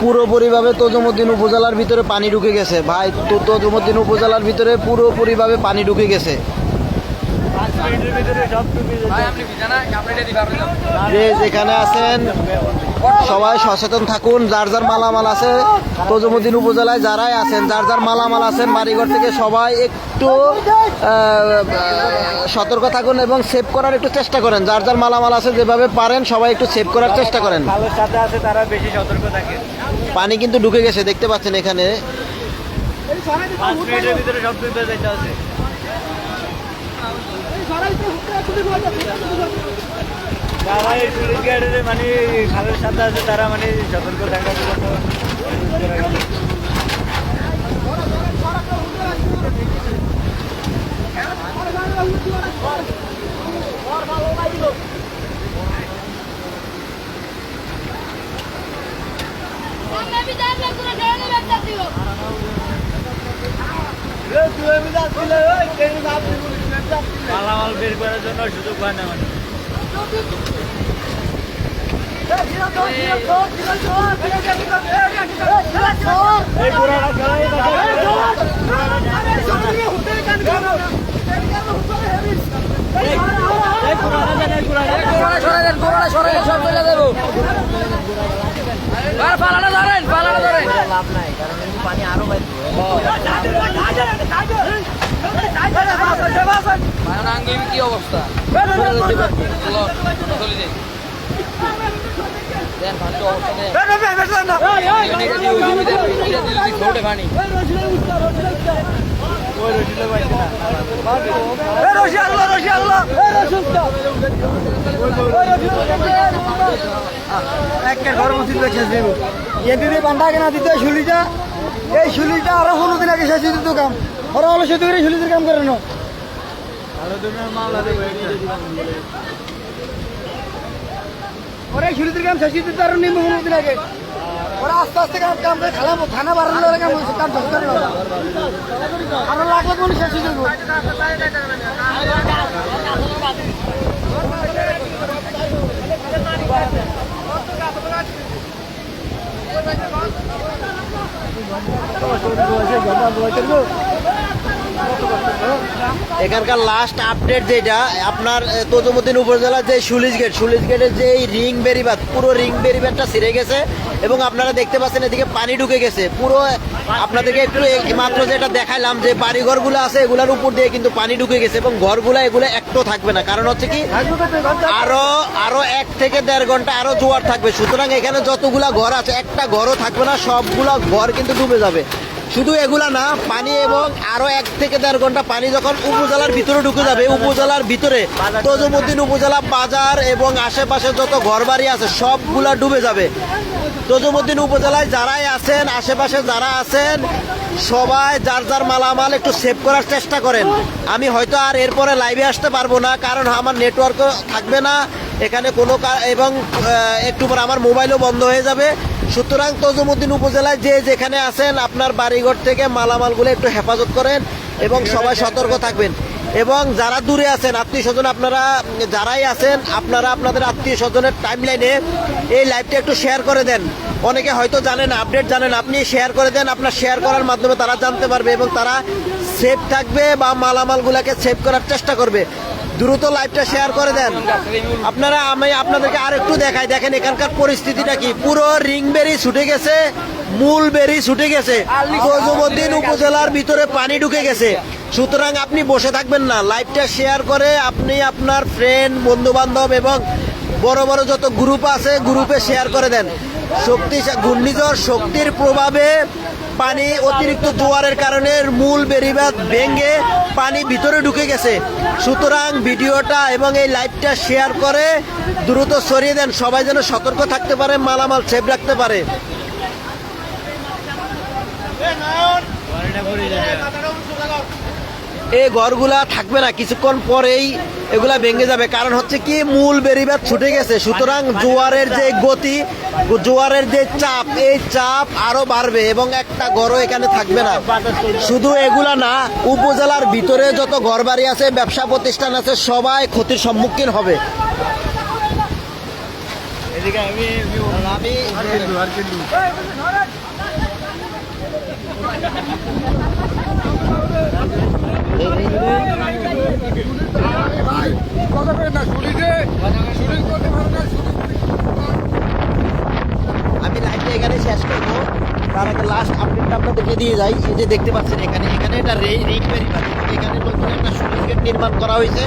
পুরোপুরিভাবে তজুমুদ্দিন উপজেলার ভিতরে পানি ঢুকে গেছে ভাই। তজুমুদ্দিন উপজেলার ভিতরে পুরোপুরিভাবে পানি ঢুকে গেছে। যে যেখানে আছেন সবাই সচেতন থাকুন। যার যার মালামাল আছে তজুমুদ্দিন উপজেলায় যারাই আছেন, যার যার মালামাল আছেন বাড়িঘর থেকে সবাই একটু সতর্ক থাকুন এবং সেভ করার একটু চেষ্টা করেন। যার যার মালামাল আছে যেভাবে পারেন সবাই একটু সেভ করার চেষ্টা করেন। পানি কিন্তু ঢুকে গেছে, দেখতে পাচ্ছেন এখানে। যারা এই টুরিস্ট গাইডের মানে খালের সাথে আছে তারা মানে সতর্ক থাকার জন্য মালামাল বের করার জন্য সুযোগ পায় না মানে। লাভ নাই, কারণ পানি আরো কি অবস্থা বান্ধা কেনা দিতে শুলিটা, এই শুলিটা আরো 15 দিন আগে শেষ দিত কাম। ওরা হলো শুধু শুলিদের কাম করে না। ওরা শুলিদের কাম শেষ দিতে আরো নিম্ন 15 দিন আগে। ওরা আস্তে আস্তে কাম করে খালাম থানা বাড়ানো কাম শেষ করে আরো লাগলে কোন শেষ দিত। এখানকার লাস্ট আপডেট যেটা আপনার তজুমুদ্দিন উপজেলার যে সুলিশ গেটের যে রিং বেরিবাদ, পুরো রিং বেরিবাদটা ছিঁড়ে গেছে এবং আপনারা দেখতে পাচ্ছেন এদিকে পানি ঢুকে গেছে পুরো। আপনাদেরকে একটু মাত্র যেটা দেখাইলাম যে বাড়িঘরগুলো আছে এগুলোর উপর দিয়ে কিন্তু পানি ঢুকে গেছে এবং ঘরগুলো এগুলো একটু থাকবে না। কারণ হচ্ছে কি আরো 1 থেকে 1.5 ঘন্টা আরো জোয়ার থাকবে। সুতরাং এখানে যতগুলা ঘর আছে একটা ঘরও থাকবে না, সবগুলা ঘর কিন্তু ডুবে যাবে। শুধু এগুলা না, পানি এবং আরো 1 থেকে 1.5 ঘন্টা পানি যখন উপজেলার ভিতরে ঢুকে যাবে, উপজেলার ভিতরে তজুমুদ্দিন উপজেলা বাজার এবং আশেপাশে যত ঘরবাড়ি আছে সবগুলা ডুবে যাবে। তজুমুদ্দিন উপজেলায় যারাই আছেন, আশেপাশে যারা আছেন সবাই যার যার মালামাল একটু সেভ করার চেষ্টা করেন। আমি হয়তো আর এরপরে লাইভে আসতে পারবো না, কারণ আমার নেটওয়ার্কও থাকবে না এখানে কোনো, এবং একটু পর আমার মোবাইলও বন্ধ হয়ে যাবে। সুতরাং তজুমুদ্দিন উপজেলায় যে যেখানে আছেন আপনার বাড়িঘর থেকে মালামালগুলো একটু হেফাজত করেন এবং সবাই সতর্ক থাকবেন। এবং যারা দূরে আছেন আত্মীয় স্বজন, আপনারা যারাই আছেন আপনারা আপনাদের আত্মীয় স্বজনের টাইমলাইনে এই লাইভটা একটু শেয়ার করে দেন। অনেকে হয়তো জানেন, আপডেট জানেন, আপনি শেয়ার করে দেন। আপনার শেয়ার করার মাধ্যমে তারা জানতে পারবে এবং তারা সেভ থাকবে বা মালামালগুলোকে সেভ করার চেষ্টা করবে। দ্রুত লাইভটা শেয়ার করে দেন আপনারা। আমি আপনাদেরকে আর একটু দেখাই, দেখেন এখানকার পরিস্থিতিটা কি। পুরো রিং বেরি ছুটে গেছে, মূল বেরি ছুটে গেছে, তজুমুদ্দিন উপজেলার ভিতরে পানি ঢুকে গেছে। সুতরাং আপনি বসে থাকবেন না, লাইভটা শেয়ার করে আপনি আপনার ফ্রেন্ড, বন্ধু বান্ধব এবং বড় বড় যত গ্রুপ আছে গ্রুপে শেয়ার করে দেন। ঘূর্ণিঝড় শক্তির প্রভাবে পানি অতিরিক্ত জোয়ারের কারণে মূল বেড়িবাঁধ ভেঙে পানি ভিতরে ঢুকে গেছে। সুতরাং ভিডিওটা এবং এই লাইভটা শেয়ার করে দ্রুত সরিয়ে দেন, সবাই যেন সতর্ক থাকতে পারে, মালামাল সেভ রাখতে পারে। এই ঘরগুলা থাকবে না, কিছুক্ষণ পরেই এগুলা ভেঙে যাবে। কারণ হচ্ছে কি, মূল বেড়িবাঁধ ছুটে গেছে। সুতরাং জোয়ারের যে গতি, জোয়ারের যে চাপ, এই চাপ আরো বাড়বে এবং একটা ঘরও এখানে থাকবে না। শুধু এগুলা না, উপজেলার ভিতরে যত ঘরবাড়ি আছে, ব্যবসা প্রতিষ্ঠান আছে, সবাই ক্ষতির সম্মুখীন হবে। আমি লাইভটা এখানে শেষ করবো, তার আগে লাস্ট আপডেটটা আপনাদেরকে দিয়ে যাই। এই যে দেখতে পাচ্ছেন এখানে এটা রিং বেরিবাঁধ, এখানে নতুন একটা স্লুইস গেট নির্মাণ করা হয়েছে।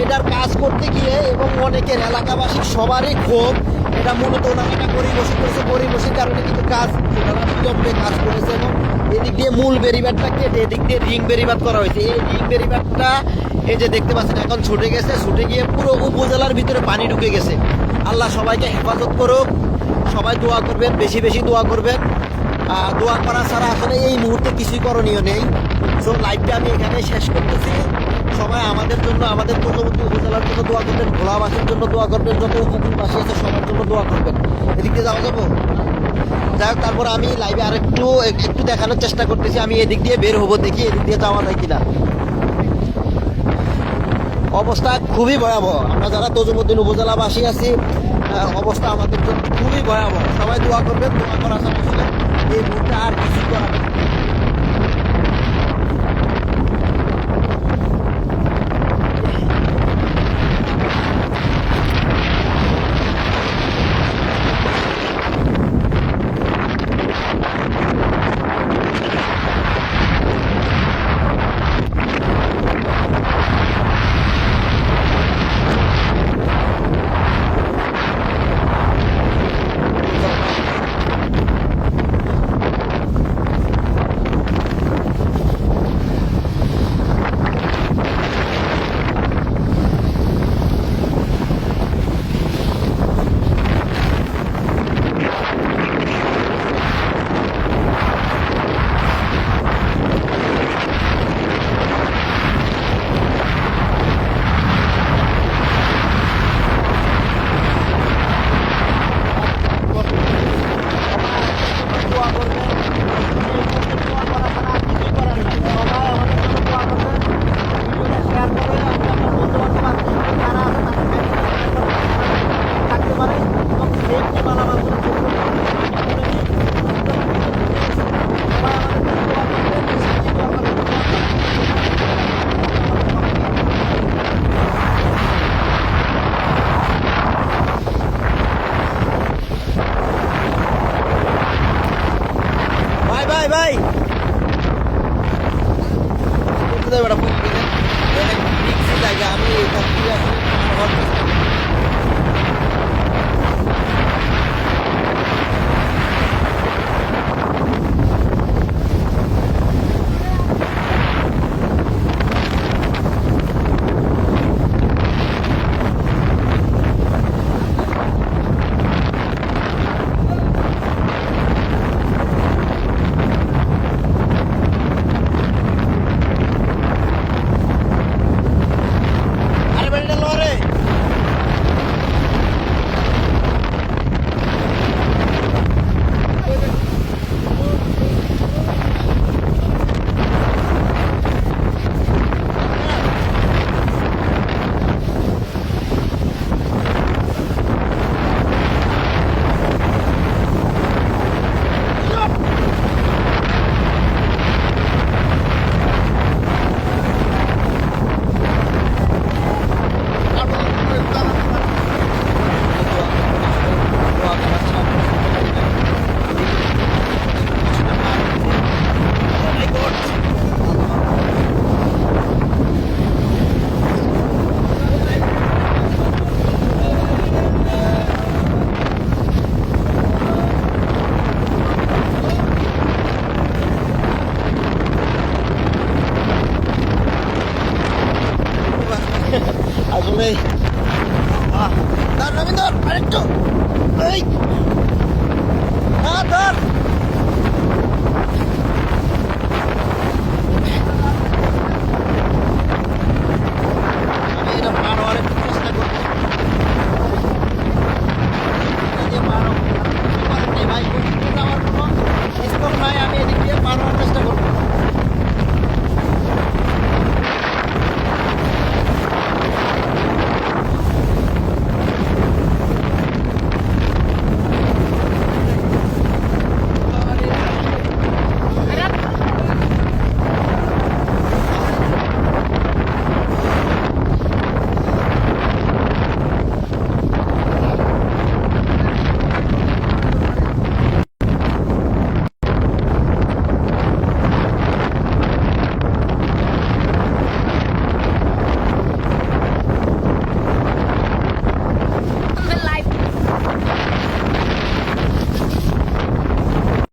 এটার কাজ করতে গিয়ে এবং অনেকের এলাকাবাসীর সবারই ক্ষোভ। এটা মূলত ওনারা একটা গরিবসি করেছে, গরিবসির কারণে কিন্তু কাজ ওনারা বিলম্বে কাজ করেছে এবং এদিক দিয়ে মূল বেরিবাঁধটা কেটে এদিক দিয়ে রিং বেরিবাঁধ করা হয়েছে। এই রিং বেরিবাঁধটা এই যে দেখতে পাচ্ছেন এখন ছুটে গেছে, ছুটে গিয়ে পুরো উপজেলার ভিতরে পানি ঢুকে গেছে। আল্লাহ সবাইকে হেফাজত করুক, সবাই দোয়া করবেন, বেশি বেশি দোয়া করবেন। দোয়া করা ছাড়া আসলে এই মুহূর্তে কিছুই করণীয় নেই। সো লাইভটা আমি এখানে শেষ করতেছি। সবাই আমাদের জন্য, আমাদের পূর্ববর্তী উপজেলার জন্য দোয়া করবেন, ভোলাবাসীর জন্য দোয়া করবেন, যত উপকূলবাসী আছে সবার জন্য দোয়া করবেন। এদিক দিয়ে যাওয়া যাবো। যাই হোক, তারপর আমি লাইভে একটু দেখানোর চেষ্টা করতেছি আমি এদিক দিয়ে বের হবো, দেখি এদিক দিয়ে যাওয়া যায় কিনা। অবস্থা খুবই ভয়াবহ। আমরা যারা তজুমুদ্দিন উপজেলাবাসী আছি, অবস্থা আমাদের জন্য খুবই ভয়াবহ। সবাই দোয়া করবেন, দোয়া করা ছাড়া আসলে এই মুহূর্তে আর কিছু করা নেই। ভাই জায়গা আমি এখান থেকে এই ধর নবীন ধর আরেকটু এই ধর